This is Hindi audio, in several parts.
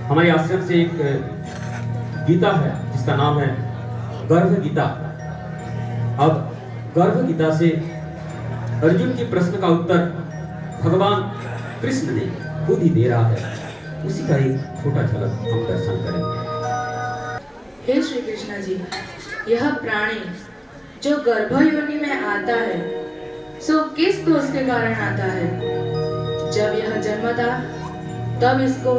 हमारे आश्रम से एक गीता है जिसका नाम है गर्भ गीता। अब गर्भ गीता से अर्जुन के प्रश्न का उत्तर भगवान कृष्ण ने खुद ही दे रहा है, उसी का एक छोटा झलक हम दर्शन करेंगे। हे श्री कृष्ण जी, यह प्राणी जो गर्भ योनि में आता है सो किस दोष के कारण आता है? जब यह जन्मता तब इसको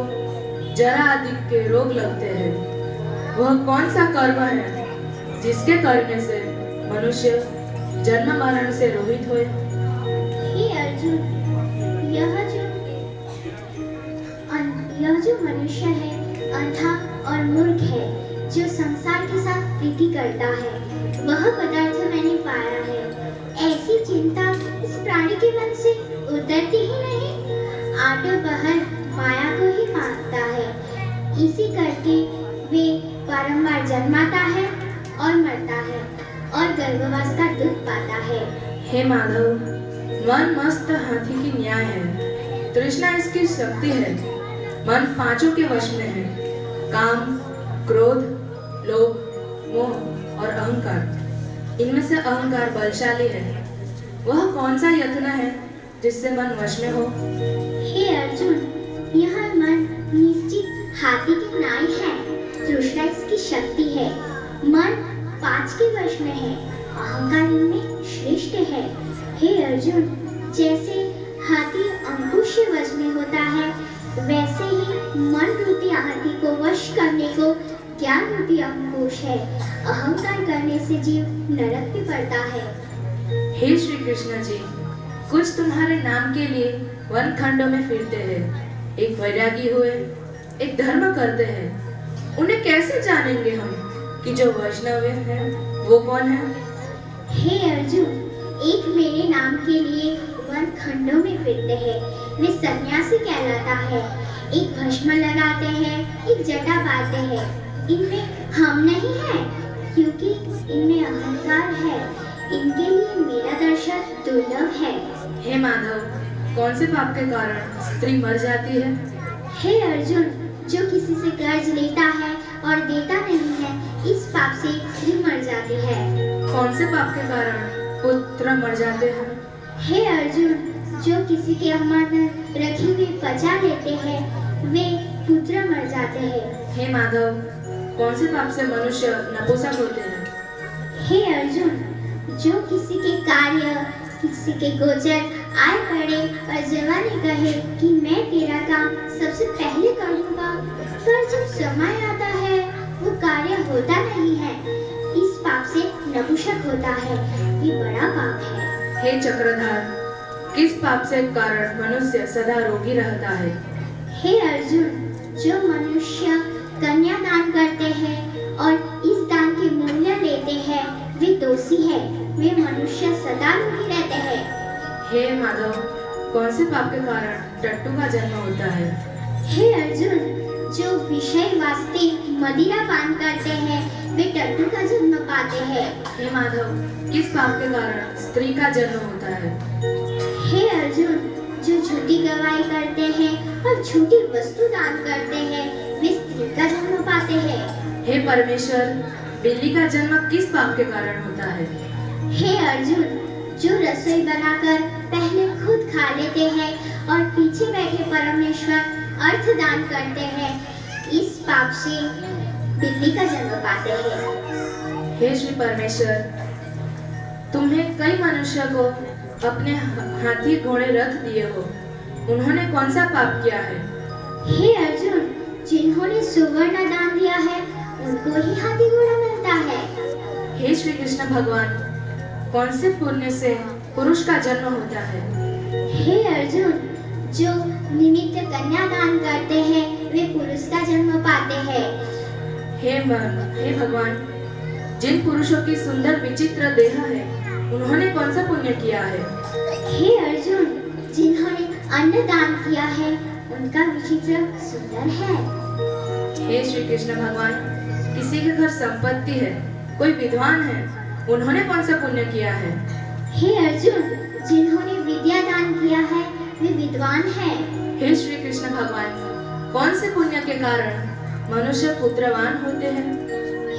जरा आदि के रोग लगते हैं। वह कौन सा कर्म है जिसके करने से मनुष्य जन्म मरण से रोहित हुए? हे अर्जुन, यह जो मनुष्य है अंधा और मूर्ख है, जो संसार के साथ प्रीति करता है, वह पदार्थ मैंने पाया है। ऐसी चिंता इस प्राणी के मन से उतरती ही नहीं। आटो बहर माया को ही मानता है। इसी करके वे बारंबार जन्माता है और मरता है और गर्भवास का दुख पाता है। हे माधव, मन मस्त हाथी की न्याय है। तृष्णा इसकी शक्ति है। मन पांचों के वश में है, काम, क्रोध, लोभ, मोह और अहंकार। इनमें से अहंकार बलशाली है। वह कौन सा यत्न है जिससे मन वश में हो? हे अर्जुन, यह मन निश्चित हाथी की नाई है। तृष्णा इसकी शक्ति है। मन पांच के वश में है, अहंकार इनमें श्रेष्ठ है। हे अर्जुन, जैसे हाथी अंकुश के वश में होता है, वैसे ही मन रूपी हाथी को वश करने को ज्ञान रूपी अंकुश है। अहंकार करने से जीव नरक में पड़ता है। हे श्री कृष्ण जी, कुछ तुम्हारे नाम के लिए वन खंडों में फिरते हैं। एक वैरागी हुए, एक धर्म करते हैं। उन्हें कैसे जानेंगे हम कि जो वैष्णव है वो कौन है? हे अर्जुन, एक मेरे नाम के लिए वन खंडों में फिरते हैं, वे सन्यासी कहलाता है। एक भस्म लगाते हैं, एक जटा बांधते हैं। इनमें हम नहीं है, क्योंकि इनमें अहंकार है। इनके लिए मेरा दर्शन दुर्लभ है। हे माधव, कौन से पाप के कारण स्त्री मर जाती है? हे अर्जुन, जो किसी से कर्ज लेता है और देता नहीं है, इस पाप से स्त्री मर जाती है। कौन से पाप के कारण पुत्र मर जाते हैं? हे अर्जुन, जो किसी के अमानत रखी हुई पचा लेते हैं, वे पुत्र मर जाते हैं। हे माधव, कौन से पाप से मनुष्य नपुंसक होते हैं? हे अर्जुन, जो किसी के कार्य, किसी के गोचर आए पड़े और जवानी कहे कि मैं तेरा काम सबसे पहले करूँगा, पर जब समय आता है वो कार्य होता नहीं है, इस पाप से नपुंसक होता है। ये बड़ा पाप है। हे चक्रधार, किस पाप से कारण मनुष्य सदा रोगी रहता है? हे अर्जुन, जो मनुष्य कन्या दान करते हैं और इस दान के मूल्य लेते हैं, वे दोषी है। वे मनुष्य सदा रोगी रहते हैं। हे माधव, कौन से पाप के कारण टट्टू का जन्म होता है? हे अर्जुन, जो विषय वास्ते मदिरा पान करते हैं, वे टट्टू का जन्म पाते हैं। हे माधव, किस पाप के कारण स्त्री का जन्म होता है? हे अर्जुन, जो झूठी गवाही करते हैं और झूठी वस्तु दान करते हैं, वे स्त्री का जन्म पाते हैं। हे परमेश्वर, बिल्ली का जन्म किस पाप के कारण होता है? हे अर्जुन, जो रसोई बनाकर पहले खुद खा लेते हैं और पीछे बैठे परमेश्वर अर्थ दान करते हैं, इस पाप से बिल्ली का जन्म पाते हैं। हे श्री परमेश्वर, तुमने कई मनुष्य को अपने हाथी घोड़े रथ दिए हो, उन्होंने कौन सा पाप किया है? हे अर्जुन, जिन्होंने सुवर्ण दान दिया है, उनको ही हाथी घोड़ा मिलता है। हे श्री कृष्ण भगवान, कौन से पुण्य से पुरुष का जन्म होता है? हे अर्जुन, जो निमित्त कन्या दान करते हैं, वे पुरुष का जन्म पाते हैं। हे भगवान, जिन पुरुषों की सुंदर विचित्र देह है, उन्होंने कौन सा पुण्य किया है? हे अर्जुन, जिन्होंने अन्न दान किया है, उनका विचित्र सुंदर है। हे श्री कृष्ण भगवान, किसी के घर संपत्ति है, कोई विद्वान है, उन्होंने कौन सा पुण्य किया है? हे अर्जुन, जिन्होंने विद्या दान किया है, वे विद्वान हैं। हे श्री कृष्ण भगवान, कौन से पुण्य के कारण मनुष्य पुत्रवान होते हैं?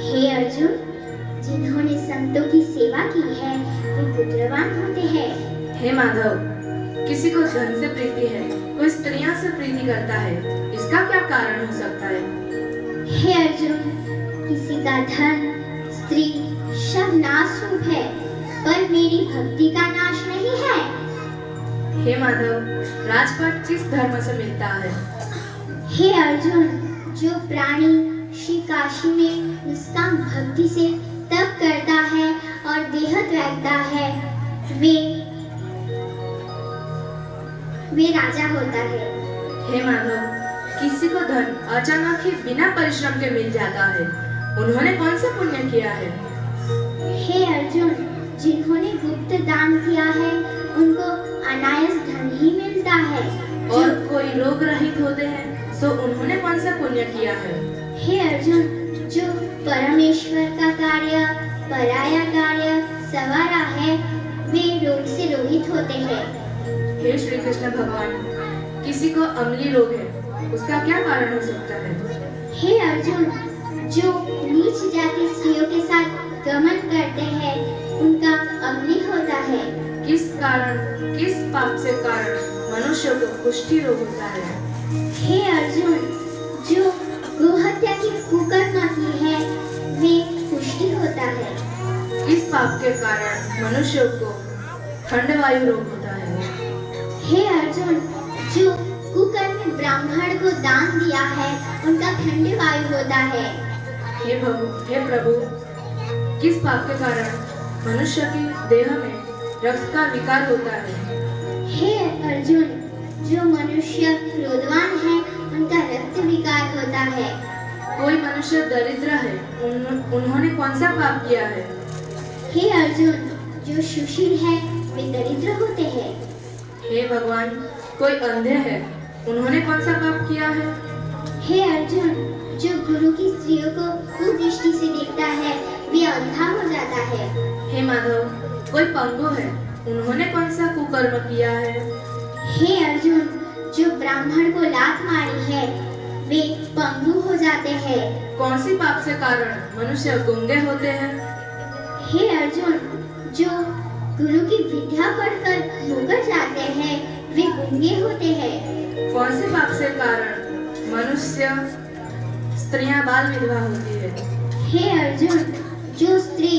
हे अर्जुन, जिन्होंने संतों की सेवा की है वे पुत्रवान होते हैं। हे माधव, किसी को धन से प्रीति है, कोई स्त्रियां से प्रीति करता है, इसका क्या कारण हो सकता है? हे अर्जुन, किसी का धन, स्त्री सब नाश रूप है, पर मेरी भक्ति का नाश नहीं है। हे माधव, राजपाट किस धर्म से मिलता है? हे अर्जुन, जो प्राणी श्री काशी में निष्काम भक्ति से तप करता है और देह त्यागता है, वे राजा होता है। हे माधव, किसी को धन अचानक ही बिना परिश्रम के मिल जाता है, उन्होंने कौन सा पुण्य किया है? हे अर्जुन, जिन्होंने गुप्त दान किया है उनको अनायास धन ही मिलता है। और कोई रोग रहित होते हैं, सो उन्होंने कौन सा पुण्य किया है? हे अर्जुन, जो परमेश्वर का कार्य, पराया कार्य सवारा है, वे रोग से रोहित होते हैं। हे श्री कृष्ण भगवान, किसी को अम्ली रोग है, उसका क्या कारण हो सकता है? हे अर्जुन, जो नीच जाति स्त्रियों के साथ गमन करते हैं उनका अम्ली होता है। किस पाप से कारण मनुष्य को कुष्ठी रोग होता है? हे अर्जुन, जो गोहत्या की कुकर्म की है वे कुष्ठी होता है। किस पाप के कारण मनुष्य को खंडवायु रोग होता है? हे अर्जुन, जो कुकर्मी ब्राह्मण को दान दिया है उनका खंडवायु होता है। हे प्रभु, किस पाप के कारण मनुष्य की देह में रक्त का विकार होता है? हे अर्जुन, जो मनुष्य क्रोधवान है उनका रक्त विकार होता है। कोई मनुष्य दरिद्र है, उन्होंने कौन सा पाप किया है? हे अर्जुन, जो सुशील है वे दरिद्र होते हैं। हे भगवान, कोई अंधे है, उन्होंने कौन सा पाप किया है? हे अर्जुन, जो गुरु की स्त्रियों को कुदृष्टि से देखता है वे अंधा हो जाता है। हे माधव, कोई पंगु है, उन्होंने कौन सा कुकर्म किया है? हे अर्जुन, जो ब्राह्मण को लात मारी है वे पंगु हो जाते हैं। कौन सी पाप से कारण मनुष्य गूंगे होते हैं? हे अर्जुन, जो गुरु की विद्या पढ़कर मुकर जाते हैं वे गूंगे होते हैं। कौन से पाप से कारण मनुष्य स्त्रियां बाल विधवा होती है? हे अर्जुन, जो स्त्री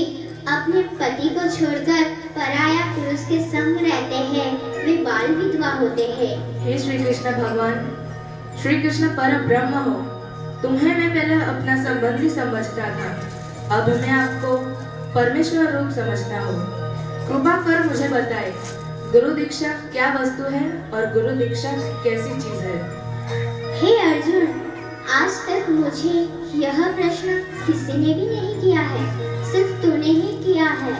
अपने पति को छोड़कर पराया पुरुष के संग रहते हैं वे बाल विधवा होते हैं। हे श्री कृष्ण भगवान, श्री कृष्ण परम ब्रह्म हो, तुम्हें मैं पहले अपना संबंधी समझता था, अब मैं आपको परमेश्वर रूप समझता हूँ। कृपा कर मुझे बताए, गुरु दीक्षा क्या वस्तु है और गुरु दीक्षा कैसी चीज है? हे अर्जुन, आज तक मुझे यह प्रश्न किसी ने भी नहीं किया है, सिर्फ तूने ही किया है।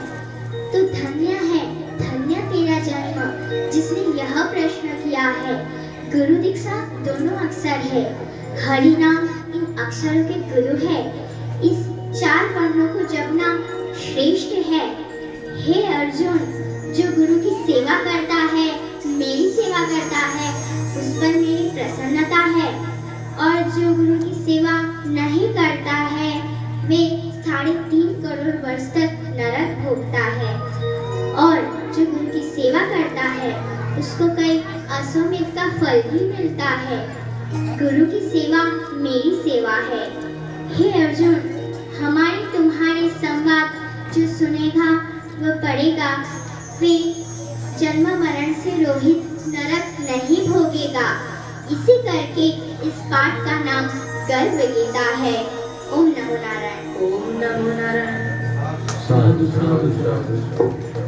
तू धन्य है, धन्य तेरा जन्म जिसने यह प्रश्न किया है। गुरु दीक्षा दोनों अक्षर है, हरि नाम इन अक्षरों के गुरु है। इस 4 वर्णों को जपना श्रेष्ठ है। हे अर्जुन, जो गुरु की सेवा करता है, मेरी सेवा करता है, उस पर मेरी प्रसन्नता है, और जो गुरु की सेवा नहीं करता है वे 3.5 करोड़ वर्ष तक नरक भोगता है, और जो गुरु की सेवा करता है उसको कई अश्वमेध का फल भी मिलता है। गुरु की सेवा मेरी सेवा है। हे अर्जुन, हमारे तुम्हारे संवाद जो सुनेगा वह पढ़ेगा वे जन्म मरण से रोहित नरक नहीं भोगेगा। इसी करके इस पाठ का नाम गर्भ गीता है। ओम नमो नारायण। ओम नमो नारायण। साधु साधु साधु।